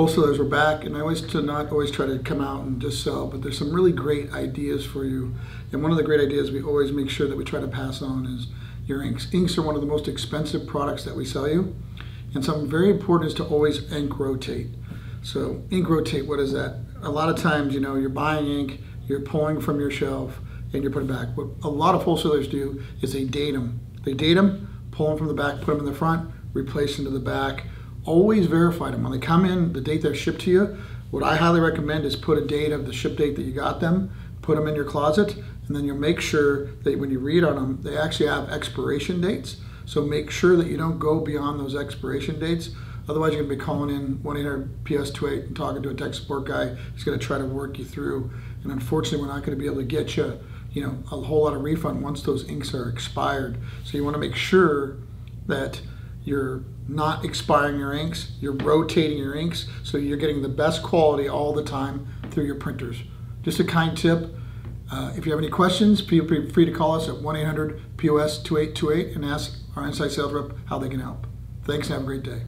wholesalers, we're back, and I always to not always try to come out and just sell, but there's some really great ideas for you. And one of the great ideas we always make sure that we try to pass on is your inks. Inks are one of the most expensive products that we sell you, and something very important is to always ink rotate. So ink rotate, what is that? A lot of times, you know, you're buying ink, you're pulling from your shelf, and you're putting it back. What a lot of wholesalers do is they date them. They date them, pull them from the back, put them in the front, replace them to the back. Always verify them. When they come in, the date they're shipped to you, what I highly recommend is put a date of the ship date that you got them, put them in your closet, and then you'll make sure that when you read on them, they actually have expiration dates. So make sure that you don't go beyond those expiration dates. Otherwise, you're going to be calling in 1-800-PS28 and talking to a tech support guy who's going to try to work you through. And unfortunately, we're not going to be able to get you, a whole lot of refund once those inks are expired. So you want to make sure that you're not expiring your inks, you're rotating your inks, so you're getting the best quality all the time through your printers. Just a kind tip. If you have any questions, feel free to call us at 1-800-POS-2828 and ask our inside sales rep how they can help. Thanks and have a great day.